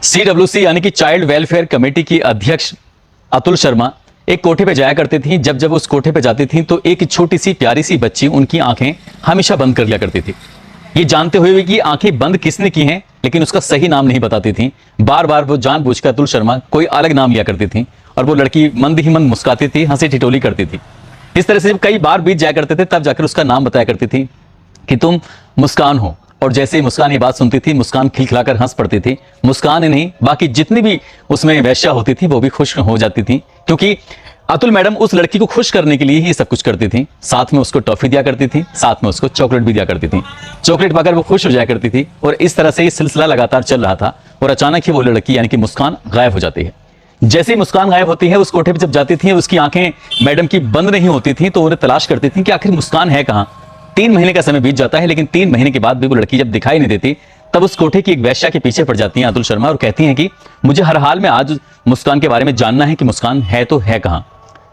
CWC यानी कि child welfare committee की अध्यक्ष अतुल शर्मा एक कोठे पे जाया करती थी। जब जब उस कोठे पे जाती थी तो एक छोटी सी प्यारी सी बच्ची उनकी आंखें हमेशा बंद कर लिया करती थी। ये जानते हुए कि आंखें बंद किसने की हैं, लेकिन उसका सही नाम नहीं बताती थी। बार बार वो जानबूझकर अतुल शर्मा कोई अलग नाम लिया करती थी और वो लड़की मंद ही मंद मुस्कुराती थी, हंसी ठिठोली करती थी। इस तरह से जब कई बार बीत जाया करते थे तब जाकर उसका नाम बताया करती थी कि तुम मुस्कान हो। और जैसे ही मुस्कान ये बात सुनती थी, मुस्कान खिलखिलाकर हंस पड़ती थी। मुस्कान ही नहीं, बाकी जितनी भी उसमें वैश्या होती थी वो भी खुश हो जाती थी, क्योंकि अतुल मैडम उस लड़की को खुश करने के लिए ही सब कुछ करती थी। साथ में उसको टॉफी दिया करती थी, साथ में उसको चॉकलेट भी दिया करती थी। चॉकलेट पाकर वो खुश हो जाया करती थी और इस तरह से ये सिलसिला लगातार चल रहा था। और अचानक ही वो लड़की यानी कि मुस्कान गायब हो जाती है। जैसे ही मुस्कान गायब होती है, उस कोठे पे जब जाती थी, उसकी आंखें मैडम की बंद नहीं होती थी, तो उन्हें तलाश करती थी कि आखिर मुस्कान है कहां। 3 महीने का समय बीत जाता है, लेकिन 3 महीने के बाद भी वो लड़की जब दिखाई नहीं देती, तब उस कोठे की एक वैश्या के पीछे पड़ जाती हैं अतुल शर्मा और कहती हैं कि मुझे हर हाल में आज मुस्कान के बारे में जानना है कि मुस्कान है तो है कहां।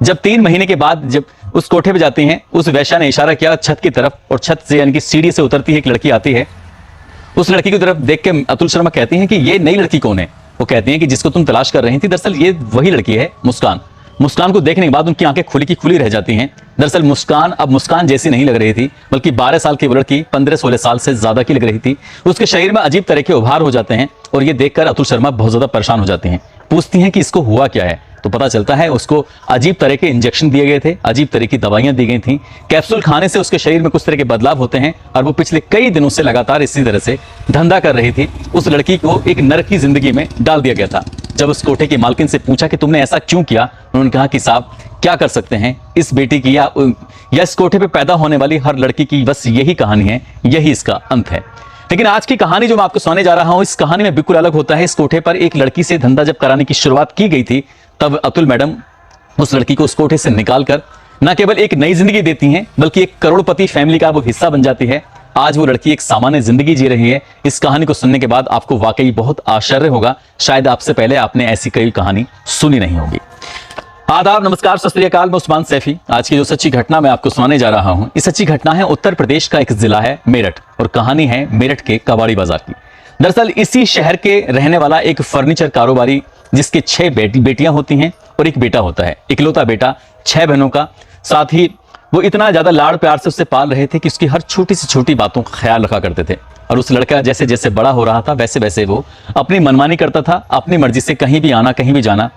जब 3 महीने के बाद जब उस कोठे पे जाती हैं, उस वैश्या ने इशारा किया छत की तरफ, और छत से यानी कि सीढ़ी से उतरती है एक लड़की आती है। उस लड़की की तरफ देख के अतुल शर्मा कहती हैं कि ये नई लड़की कौन है। वो कहती हैं कि जिसको तुम तलाश कर रही थी, दरअसल ये वही लड़की है मुस्कान। मुस्कान को देखने के बाद उनकी आंखें खुली की खुली रह जाती हैं। दरअसल मुस्कान अब मुस्कान जैसी नहीं लग रही थी, बल्कि 12 साल की वो लड़की 15-16 साल से ज्यादा की लग रही थी। उसके शरीर में अजीब तरह के उभार हो जाते हैं और ये देखकर अतुल शर्मा बहुत ज्यादा परेशान हो जाती हैं। पूछती हैं कि इसको हुआ क्या है, तो पता चलता है उसको अजीब तरह के इंजेक्शन दिए गए थे, अजीब तरह की दवाइयां दी गई थी। कैप्सूल खाने से उसके शरीर में कुछ तरह के बदलाव होते हैं और वो पिछले कई दिनों से लगातार इसी तरह से धंधा कर रही थी। उस लड़की को एक नरक की जिंदगी में डाल दिया गया था। जब उस कोठे की मालकिन से पूछा कि तुमने ऐसा क्यों किया, उन्होंने कहा कि साहब क्या कर सकते हैं, इस बेटी की या इस कोठे पे पैदा होने वाली हर लड़की की बस यही कहानी है, यही इसका अंत है। लेकिन आज की कहानी जो मैं आपको सुनाने जा रहा हूं, इस कहानी में बिल्कुल अलग होता है। इस कोठे पर एक लड़की से धंधा जब कराने की शुरुआत की गई थी, तब अतुल मैडम उस लड़की को उस कोठे से निकालकर न केवल एक नई जिंदगी देती हैं, बल्कि एक करोड़पति फैमिली का वो हिस्सा बन जाती है। आज वो लड़की एक सामान्य जिंदगी जी रही है। इस कहानी को सुनने के बाद आपको वाकई बहुत आश्चर्य होगा। शायद आपसे पहले आपने ऐसी कई कहानी सुनी नहीं होगी। आदाब, नमस्कार, सत श्री अकाल। मैं उस्मान सैफी। आज की जो सच्ची घटना मैं आपको सुनाने जा रहा हूं, इस सच्ची घटना है उत्तर प्रदेश का एक जिला है मेरठ, और कहानी है मेरठ के कबाड़ी बाजार की। दरअसल इसी शहर के रहने वाला एक फर्नीचर कारोबारी, जिसके 6 बेटियां होती हैं और एक बेटा होता है, इकलौता बेटा 6 बहनों का। साथ ही वो इतना ज्यादा लाड़ प्यार से उससे पाल रहे थे कि उसकी हर छोटी से छोटी बातों का ख्याल रखा करते थे। और उस लड़का जैसे जैसे बड़ा हो रहा था, वैसे वैसे वो अपनी मनमानी करता था, अपनी मर्जी से कहीं भी आना कहीं भी जाना।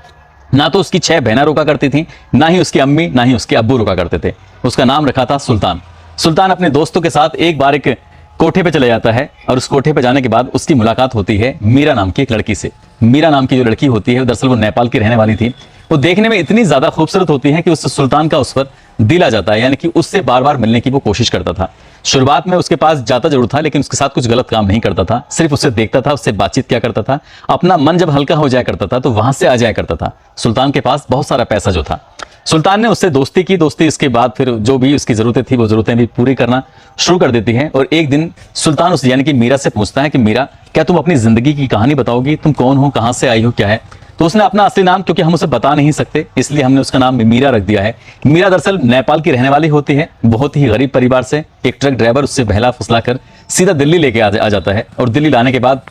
ना तो उसकी 6 बहनें रोका करती थी, ना ही उसकी अम्मी, ना ही उसके अब्बू रोका करते थे। उसका नाम रखा था सुल्तान। सुल्तान अपने दोस्तों के साथ एक बार एक कोठे पे चले जाता है और उस कोठे पे जाने के बाद उसकी मुलाकात होती है मीरा नाम की एक लड़की से। मीरा नाम की जो लड़की होती है, दरअसल वो नेपाल की रहने वाली थी। वो देखने में इतनी ज्यादा खूबसूरत होती है कि उस सुल्तान का उस पर दिल आ जाता है, यानी कि उससे बार बार मिलने की वो कोशिश करता था। शुरुआत में उसके पास जाता जरूर था, लेकिन उसके साथ कुछ गलत काम नहीं करता था। सिर्फ उससे देखता था, उससे बातचीत क्या करता था। अपना मन जब हल्का हो जाया करता था तो वहां से आ जाया करता था। सुल्तान के पास बहुत सारा पैसा जो था। सुल्तान ने उससे दोस्ती की। दोस्ती उसके बाद फिर जो भी उसकी जरूरतें थी वो जरूरतें भी पूरी करना शुरू कर देती है। और एक दिन सुल्तान उस यानी कि मीरा से पूछता है कि मीरा, क्या तुम अपनी जिंदगी की कहानी बताओगी? तुम कौन हो, कहां से आई हो, क्या है? तो उसने अपना असली नाम, क्योंकि हम उसे बता नहीं सकते, इसलिए हमने उसका नाम मीरा रख दिया है। मीरा दरअसल नेपाल की रहने वाली होती है, बहुत ही गरीब परिवार से। एक ट्रक ड्राइवर उससे बहला फुसला कर सीधा दिल्ली लेके आ जाता है और दिल्ली लाने के बाद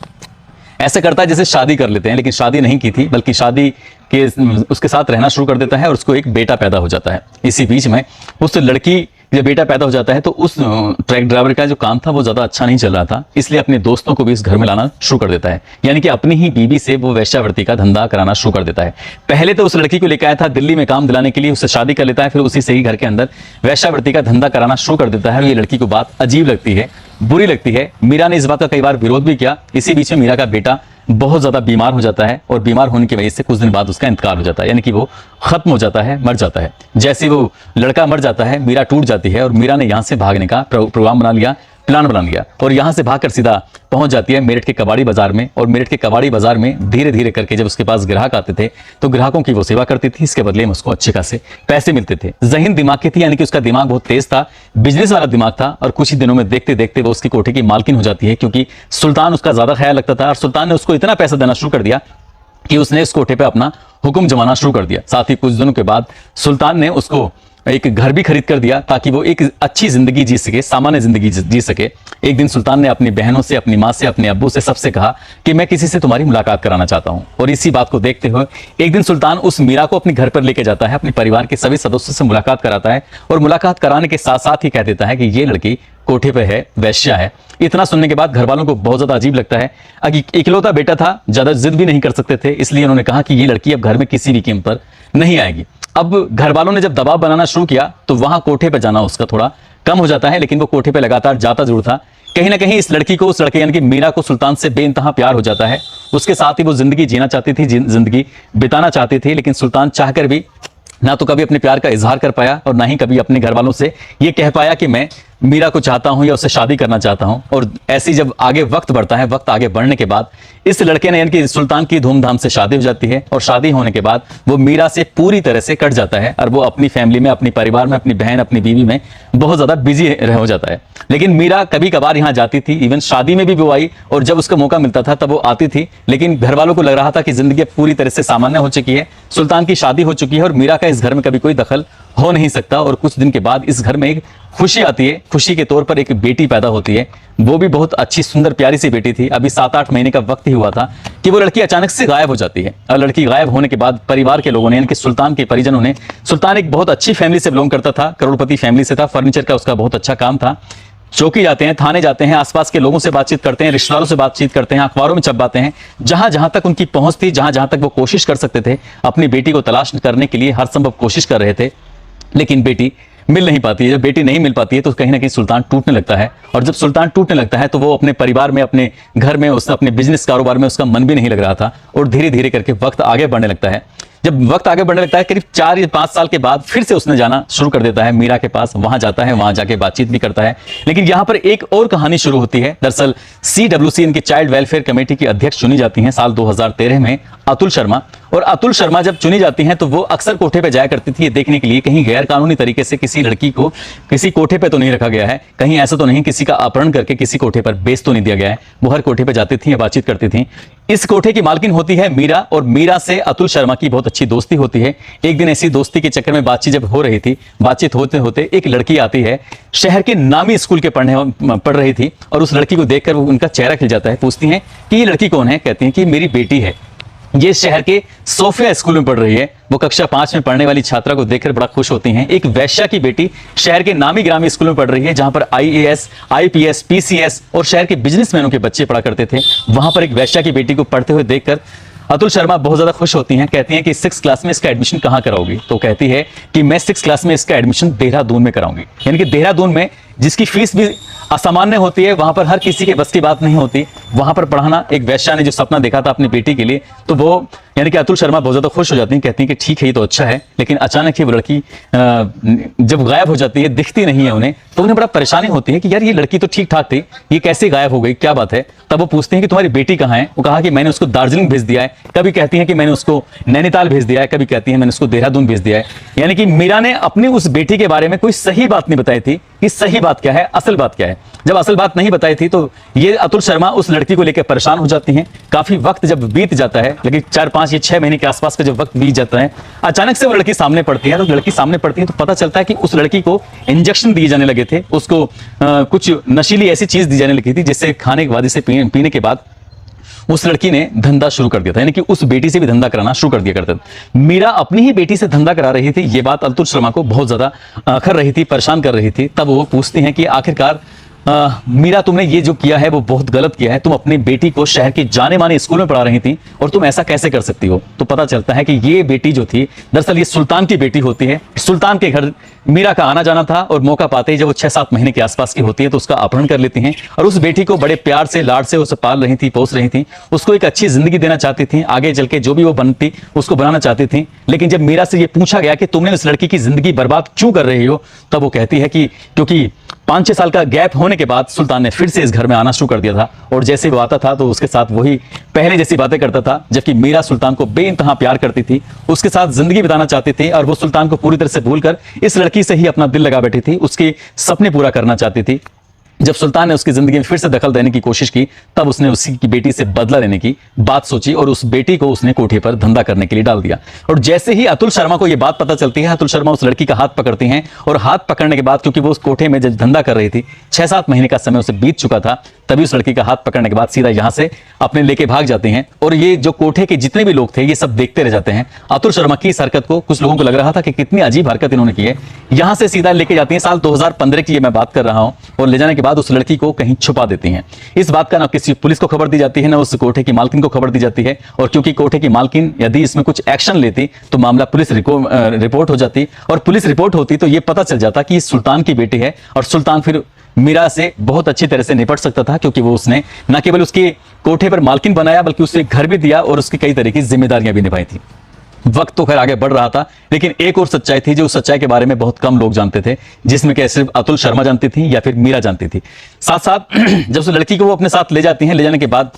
ऐसा करता है जैसे शादी कर लेते हैं, लेकिन शादी नहीं की थी, बल्कि शादी के उसके साथ रहना शुरू कर देता है और उसको एक बेटा पैदा हो जाता है। इसी बीच में उस लड़की जब बेटा पैदा हो जाता है तो उस ट्रक ड्राइवर का जो काम था वो ज्यादा अच्छा नहीं चल रहा था, इसलिए अपने दोस्तों को भी इस घर में लाना शुरू कर देता है। यानी कि अपनी ही बीबी से वो वेश्यावृत्ति का धंधा कराना शुरू कर देता है। पहले तो उस लड़की को लेकर आया था दिल्ली में काम दिलाने के लिए, उससे शादी कर लेता है, फिर उसी से ही घर के अंदर वेश्यावृत्ति का धंधा कराना शुरू कर देता है। ये लड़की को बात अजीब लगती है, बुरी लगती है। मीरा ने इस बात का कई बार विरोध भी किया। इसी बीच में मीरा का बेटा बहुत ज्यादा बीमार हो जाता है और बीमार होने की वजह से कुछ दिन बाद उसका इंतकाल हो जाता है, यानी कि वो खत्म हो जाता है, मर जाता है। जैसे वो लड़का मर जाता है, मीरा टूट जाती है और मीरा ने यहां से भागने का प्रोग्राम बना लिया, प्लान बना लिया और यहां से भागकर सीधा पहुंच जाती है मेरठ के कबाड़ी बाजार में। और मेरठ के कबाड़ी बाजार में धीरे धीरे करके जब उसके पास ग्राहक आते थे तो ग्राहकों की वो सेवा करती थी, इसके बदले में उसको अच्छे खासे पैसे मिलते थे। ज़हीन दिमाग की थी, यानी कि उसका दिमाग बहुत तेज था, बिजनेस वाला दिमाग था। और कुछ ही दिनों में देखते देखते वो उसकी कोठे की मालकिन हो जाती है, क्योंकि सुल्तान उसका ज्यादा ख्याल रखता था और सुल्तान ने उसको इतना पैसा देना शुरू कर दिया कि उसने इस कोठे पे अपना हुक्म जमाना शुरू कर दिया। साथ ही कुछ दिनों के बाद सुल्तान ने उसको एक घर भी खरीद कर दिया ताकि वो एक अच्छी जिंदगी जी सके, सामान्य जिंदगी जी सके। एक दिन सुल्तान ने अपनी बहनों से, अपनी माँ से, अपने अब्बू से, सबसे कहा कि मैं किसी से तुम्हारी मुलाकात कराना चाहता हूँ। और इसी बात को देखते हुए एक दिन सुल्तान उस मीरा को अपने घर पर लेके जाता है, अपने परिवार के सभी सदस्यों से मुलाकात कराता है और मुलाकात कराने के साथ साथ ही कह देता है कि ये लड़की कोठे पे है, वेश्या है। इतना सुनने के बाद घर वालों को बहुत ज्यादा अजीब लगता है। इकलौता बेटा था, ज्यादा जिद भी नहीं कर सकते थे, इसलिए उन्होंने कहा कि ये लड़की अब घर में किसी भी कीमत पर नहीं आएगी। अब घर वालों ने जब दबाव बनाना शुरू किया तो वहां कोठे पे जाना उसका थोड़ा कम हो जाता है, लेकिन वो कोठे पे लगातार जाता जरूर था। कहीं ना कहीं इस लड़की को, उस लड़के यानी कि मीरा को सुल्तान से बेइंतहा प्यार हो जाता है। उसके साथ ही वो जिंदगी जीना चाहती थी, जिंदगी बिताना चाहती थी, लेकिन सुल्तान चाहकर भी ना तो कभी अपने प्यार का इजहार कर पाया और ना ही कभी अपने घर वालों से ये कह पाया कि मैं मीरा को चाहता हूं या उससे शादी करना चाहता हूं। और ऐसी जब आगे वक्त बढ़ता है, वक्त आगे बढ़ने के बाद इस लड़के ने यानी कि सुल्तान की धूमधाम से शादी हो जाती है और शादी होने के बाद वो मीरा से पूरी तरह से कट जाता है और वो अपनी फैमिली में, अपनी परिवार में, अपनी बहन, अपनी बीवी में बहुत ज्यादा बिजी हो जाता है। लेकिन मीरा कभी कभार यहाँ जाती थी, इवन शादी में भी वो आई और जब उसका मौका मिलता था तब वो आती थी। लेकिन घर वालों को लग रहा था कि जिंदगी पूरी तरह से सामान्य हो चुकी है, सुल्तान की शादी हो चुकी है और मीरा का इस घर में कभी कोई दखल हो नहीं सकता। और कुछ दिन के बाद इस घर में एक खुशी आती है। खुशी के तौर पर एक बेटी पैदा होती है, वो भी बहुत अच्छी, सुंदर, प्यारी सी बेटी थी। अभी 7-8 महीने का वक्त ही हुआ था कि वो लड़की अचानक से गायब हो जाती है। और लड़की गायब होने के बाद परिवार के लोगों ने, यानी कि सुल्तान के परिजनों ने, सुल्तान एक बहुत अच्छी फैमिली से बिलोंग करता था, करोड़पति फैमिली से था, फर्नीचर का उसका बहुत अच्छा काम था। चौकी जाते हैं, थाने जाते हैं, आसपास के लोगों से बातचीत करते हैं, रिश्तेदारों से बातचीत करते हैं, अखबारों में छपवाते हैं। जहां जहां तक उनकी पहुंच थी, जहां जहां तक वो कोशिश कर सकते थे, अपनी बेटी को तलाश करने के लिए हर संभव कोशिश कर रहे थे, लेकिन बेटी मिल नहीं पाती है। जब बेटी नहीं मिल पाती है तो कहीं ना कहीं सुल्तान टूटने लगता है। और जब सुल्तान टूटने लगता है तो वो अपने परिवार में, अपने घर में, उसने अपने बिजनेस कारोबार में उसका मन भी नहीं लग रहा था। और धीरे धीरे करके वक्त आगे बढ़ने लगता है। जब वक्त आगे बढ़ने लगता है, करीब 4 या 5 साल के बाद फिर से उसने जाना शुरू कर देता है मीरा के पास। वहां जाता है, वहां जाके बातचीत भी करता है। लेकिन यहां पर एक और कहानी शुरू होती है। दरअसल CWC, इनकी चाइल्ड वेलफेयर कमेटी की अध्यक्ष चुनी जाती हैं साल 2013 में अतुल शर्मा। और अतुल शर्मा जब चुनी जाती हैं तो वो अक्सर कोठे पे जाया करती थी ये देखने के लिए कहीं गैर कानूनी तरीके से किसी लड़की को किसी कोठे पे तो नहीं रखा गया है, कहीं ऐसा तो नहीं किसी का अपहरण करके किसी कोठे पर बेच तो नहीं दिया गया है। वो हर कोठे पे जाती थी, बातचीत करती थी। इस कोठे की मालकिन होती है मीरा और मीरा से अतुल शर्मा की बहुत अच्छी दोस्ती होती है। एक दिन ऐसी दोस्ती के चक्कर में बातचीत जब हो रही थी, बातचीत होते होते एक लड़की आती है, शहर के नामी स्कूल के पढ़ रही थी। और उस लड़की को देखकर उनका चेहरा खिल जाता है। पूछती हैं कि ये लड़की कौन है? कहती हैं कि मेरी बेटी है, ये शहर के सोफिया स्कूल में पढ़ रही है। वो कक्षा 5 में पढ़ने वाली छात्रा को देखकर बड़ा खुश होती हैं। एक वैश्या की बेटी शहर के नामी ग्रामी स्कूल में पढ़ रही है, जहां पर IAS, IPS, PCS और शहर के बिजनेसमैनों के बच्चे पढ़ा करते थे। वहां पर एक वैश्या की बेटी को पढ़ते हुए देखकर अतुल शर्मा बहुत ज्यादा खुश होती हैं। कहती हैं कि 6 क्लास में इसका एडमिशन कहां कराओगी? तो कहती है कि मैं 6 क्लास में इसका एडमिशन देहरादून में कराऊंगी। यानी कि देहरादून में, जिसकी फीस भी असामान्य होती है, वहां पर हर किसी के बस की बात नहीं होती, वहां पर पढ़ाना। एक वैश्या ने जो सपना देखा था अपनी बेटी के लिए, तो वो यानी कि अतुल शर्मा बहुत ज्यादा खुश हो जाती हैं। कहती हैं कि ठीक है, ये तो अच्छा है। लेकिन अचानक ही वो लड़की जब गायब हो जाती है, दिखती नहीं है उन्हें, तो उन्हें बड़ा परेशानी होती है कि यार ये लड़की तो ठीक ठाक थी, ये कैसे गायब हो गई, क्या बात है? तब वो पूछते हैं कि तुम्हारी बेटी कहाँ है? वो कहा कि मैंने उसको दार्जिलिंग भेज दिया है। कभी कहती है कि मैंने उसको नैनीताल भेज दिया है, कभी कहती है मैंने उसको देहरादून भेज दिया है। यानी कि मीरा ने अपनी उस बेटी के बारे में कोई सही बात नहीं बताई थी कि सही बात क्या है, असल बात क्या है। जब असल बात नहीं बताई थी तो ये अतुल शर्मा उस लड़की को लेकर परेशान हो जाती हैं। काफी वक्त जब बीत जाता है, लेकिन 4-5 या 6 महीने के आसपास का जब वक्त बीत जाता है, अचानक से वो लड़की सामने पड़ती है। तो लड़की सामने पड़ती है तो पता चलता है कि उस लड़की को इंजेक्शन दिए जाने लगे थे, उसको कुछ नशीली ऐसी चीज दी जाने लगी थी जिससे खाने के बाद, इसे पीने के बाद उस लड़की ने धंधा शुरू कर दिया था। यानी कि उस बेटी से भी धंधा कराना शुरू कर दिया करता था। मीरा अपनी ही बेटी से धंधा करा रही थी। ये बात अतुल शर्मा को बहुत ज्यादा अखर रही थी, परेशान कर रही थी। तब वो पूछती हैं कि आखिरकार मीरा, तुमने ये जो किया है वो बहुत गलत किया है। तुम अपनी बेटी को शहर के जाने माने स्कूल में पढ़ा रही थी और तुम ऐसा कैसे कर सकती हो? तो पता चलता है कि ये बेटी जो थी, दरअसल ये सुल्तान की बेटी होती है। सुल्तान के घर मीरा का आना जाना था और मौका पाते ही जब वो 6-7 महीने के आसपास की होती है तो उसका अपहरण कर लेती हैं। और उस बेटी को बड़े प्यार से, लाड से उसे पाल रही थी, पोस रही थी। उसको एक अच्छी जिंदगी देना चाहती थी, आगे चल के जो भी वो बनती उसको बनाना चाहती थी। लेकिन जब मीरा से ये पूछा गया कि तुमने उस लड़की की जिंदगी बर्बाद क्यों कर रही हो, तब वो कहती है कि क्योंकि 5-6 साल का गैप होने के बाद सुल्तान ने फिर से इस घर में आना शुरू कर दिया था। और जैसे वो आता था तो उसके साथ वही पहले जैसी बातें करता था। जबकि मीरा सुल्तान को बेइंतहा प्यार करती थी, उसके साथ जिंदगी बिताना चाहती थी और वो सुल्तान को पूरी तरह से भूलकर इस लड़की से ही अपना दिल लगा बैठी थी, उसके सपने पूरा करना चाहती थी। जब सुल्तान ने उसकी जिंदगी में फिर से दखल देने की कोशिश की, तब उसने उसी की बेटी से बदला लेने की बात सोची और उस बेटी को उसने कोठे पर धंधा करने के लिए डाल दिया। और जैसे ही अतुल शर्मा को यह बात पता चलती है, अतुल शर्मा उस लड़की का हाथ पकड़ती हैं और हाथ पकड़ने के बाद, क्योंकि वो उस कोठे में जब धंधा कर रही थी, 6-7 महीने का समय उसे बीत चुका था, तभी उस लड़की का हाथ पकड़ने के बाद सीधा यहां से अपने लेके भाग जाते हैं। और ये जो कोठे के जितने भी लोग थे, ये सब देखते रह जाते हैं अतुल शर्मा की इस हरकत को। कुछ लोगों को लग रहा था कि कितनी अजीब हरकत इन्होंने की है। यहां से सीधा लेके जाती हैं, साल 2015 की मैं बात कर रहा हूं, और ले जाने के बाद उस लड़की को कहीं छुपा देती हैं। इस बात का ना किसी पुलिस को खबर दी जाती है, ना उस कोठे की मालकिन को खबर दी जाती है। और क्योंकि कोठे की मालकिन यदि इसमें कुछ एक्शन लेती तो मामला पुलिस रिपोर्ट हो जाती, और पुलिस रिपोर्ट होती तो ये पता चल जाता कि सुल्तान की बेटी है। और सुल्तान फिर मीरा से बहुत अच्छी तरह से निपट सकता था, क्योंकि वो उसने न केवल उसके कोठे पर मालकिन बनाया, बल्कि उसे घर भी दिया और उसकी कई तरह की जिम्मेदारियां भी निभाई थी। वक्त तो खैर आगे बढ़ रहा था, लेकिन एक और सच्चाई थी जो उस सच्चाई के बारे में बहुत कम लोग जानते थे, जिसमें कि सिर्फ अतुल शर्मा जानती थी या फिर मीरा जानती थी। साथ साथ जब उस लड़की को वो अपने साथ ले जाती हैं, ले जाने के बाद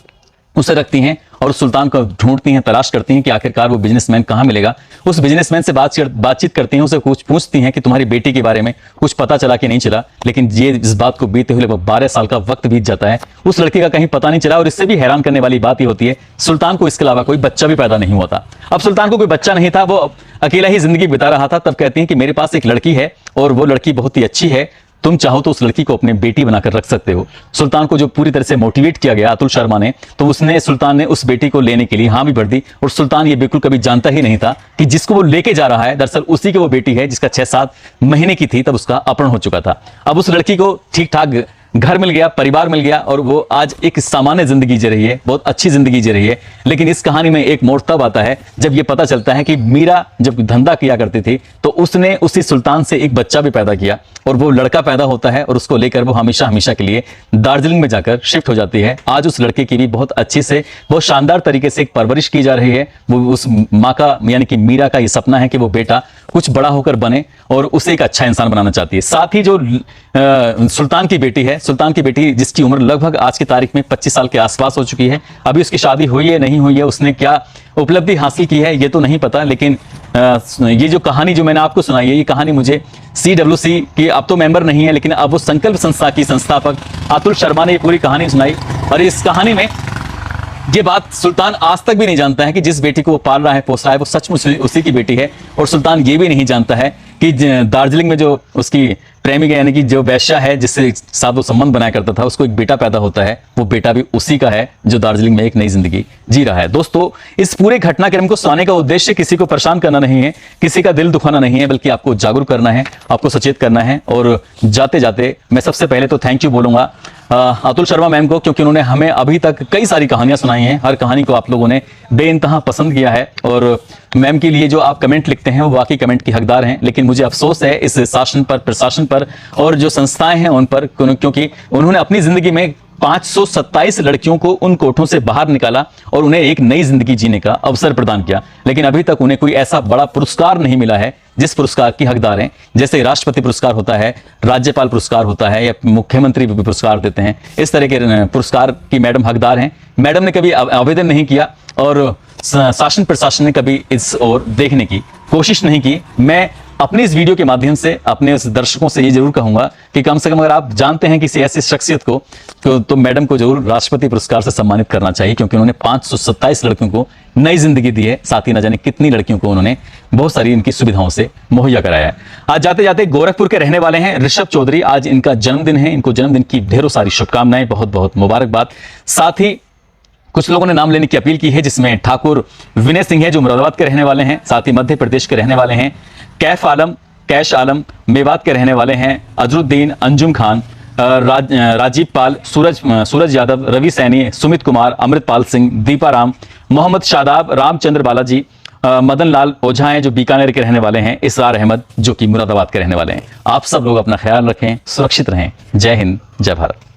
उसे रखती हैं और सुल्तान को ढूंढती हैं, तलाश करती हैं कि आखिरकार वो बिजनेसमैन कहां मिलेगा। उस बिजनेसमैन से बातचीत करती हैं, उसे कुछ पूछती हैं कि तुम्हारी बेटी के बारे में कुछ पता चला कि नहीं चला। लेकिन ये इस बात को बीते हुए लगभग 12 साल का वक्त बीत जाता है, उस लड़की का कहीं पता नहीं चला। और इससे भी हैरान करने वाली बात ये होती है, सुल्तान को इसके अलावा कोई बच्चा भी पैदा नहीं हुआ था। अब सुल्तान को कोई बच्चा नहीं था, वो अकेला ही जिंदगी बिता रहा था। तब कहती हैं कि मेरे पास एक लड़की है और वो लड़की बहुत ही अच्छी है, तुम चाहो तो उस लड़की को अपनी बेटी बनाकर रख सकते हो। सुल्तान को जो पूरी तरह से मोटिवेट किया गया अतुल शर्मा ने, तो सुल्तान ने उस बेटी को लेने के लिए हाँ भी भर दी। और सुल्तान ये बिल्कुल कभी जानता ही नहीं था कि जिसको वो लेके जा रहा है दरअसल उसी की वो बेटी है, जिसका 6-7 महीने की थी तब उसका अपहरण हो चुका था। अब उस लड़की को ठीक ठाक घर मिल गया, परिवार मिल गया, और वो आज एक सामान्य जिंदगी जी रही है, बहुत अच्छी जिंदगी जी रही है। लेकिन इस कहानी में एक मोड़ तब आता है जब ये पता चलता है कि मीरा जब धंधा किया करती थी तो उसने उसी सुल्तान से एक बच्चा भी पैदा किया, और वो लड़का पैदा होता है और उसको लेकर वो हमेशा हमेशा के लिए दार्जिलिंग में जाकर शिफ्ट हो जाती है। आज उस लड़के की भी बहुत अच्छी से, बहुत शानदार तरीके से एक परवरिश की जा रही है। वो उस माँ का यानी कि मीरा का ये सपना है कि वो बेटा कुछ बड़ा होकर बने और उसे एक अच्छा इंसान बनाना चाहती है। साथ ही जो सुल्तान की बेटी है, सुल्तान की बेटी जिसकी उम्र लगभग आज की तारीख में 25 साल के आसपास हो चुकी है, अभी उसकी शादी हुई है नहीं हुई है, उसने क्या उपलब्धि हासिल की है ये तो नहीं पता। लेकिन ये जो कहानी जो मैंने आपको सुनाई है, ये कहानी मुझे CWC की, अब तो मेंबर नहीं है लेकिन अब वो संकल्प संस्था की संस्थापक अतुल शर्मा ने ये पूरी कहानी सुनाई। और इस कहानी में ये बात सुल्तान आज तक भी नहीं जानता है कि जिस बेटी को वो पाल रहा है, पोस रहा है, वो सचमुच उसी की बेटी है। और सुल्तान ये भी नहीं जानता है कि दार्जिलिंग में जो उसकी प्रेमिका यानी कि जो वैश्या है जिससे साथ वो संबंध बनाया करता था, उसको एक बेटा पैदा होता है, वो बेटा भी उसी का है जो दार्जिलिंग में एक नई जिंदगी जी रहा है। दोस्तों, इस पूरे घटनाक्रम को सुनाने का उद्देश्य किसी को परेशान करना नहीं है, किसी का दिल दुखाना नहीं है, बल्कि आपको जागरूक करना है, आपको सचेत करना है। और जाते जाते मैं सबसे पहले तो थैंक यू बोलूंगा अतुल शर्मा मैम को, क्योंकि उन्होंने हमें अभी तक कई सारी कहानियां सुनाई हैं। हर कहानी को आप लोगों ने बेइंतहा पसंद किया है, और मैम के लिए जो आप कमेंट लिखते हैं वो वाकई कमेंट की हकदार हैं। लेकिन मुझे अफसोस है इस शासन पर, प्रशासन पर और जो संस्थाएं हैं उन पर, क्योंकि उन्होंने अपनी जिंदगी में 527 लड़कियों को उन कोठों से बाहर निकाला और उन्हें एक नई जिंदगी जीने का अवसर प्रदान किया। लेकिन अभी तक उन्हें कोई ऐसा बड़ा पुरस्कार नहीं मिला है जिस पुरस्कार की हकदार हैं। जैसे राष्ट्रपति पुरस्कार होता है, राज्यपाल पुरस्कार होता है, या मुख्यमंत्री भी पुरस्कार देते हैं, इस तरह के पुरस्कार की मैडम हकदार हैं। मैडम ने कभी आवेदन नहीं किया और शासन प्रशासन ने कभी इस ओर देखने की कोशिश नहीं की। मैं अपनी इस वीडियो के माध्यम से अपने उस दर्शकों से ये जरूर कहूंगा कि कम से कम अगर आप जानते हैं किसी ऐसी शख्सियत को तो मैडम को जरूर राष्ट्रपति पुरस्कार से सम्मानित करना चाहिए, क्योंकि उन्होंने 527 लड़कियों को नई जिंदगी दी है। साथ ही न जाने कितनी लड़कियों को उन्होंने बहुत सारी इनकी सुविधाओं से मुहैया कराया है। आज जाते जाते गोरखपुर के रहने वाले हैं ऋषभ चौधरी, आज इनका जन्मदिन है। इनको जन्मदिन की ढेरों सारी शुभकामनाएं, बहुत बहुत मुबारकबाद। साथ ही कुछ लोगों ने नाम लेने की अपील की है, जिसमें ठाकुर विनय सिंह है जो मुरादाबाद के रहने वाले हैं, साथ ही मध्य प्रदेश के रहने वाले हैं कैश आलम मेवात के रहने वाले हैं, अजरुद्दीन, अंजुम खान, राजीव पाल, सूरज यादव, रवि सैनी, सुमित कुमार, अमृतपाल सिंह, दीपा राम, मोहम्मद शादाब, रामचंद्र बालाजी, मदन लाल ओझा हैं जो बीकानेर के रहने वाले हैं, इसरार अहमद जो कि मुरादाबाद के रहने वाले हैं। आप सब लोग अपना ख्याल रखें, सुरक्षित रहें। जय हिंद, जय भारत।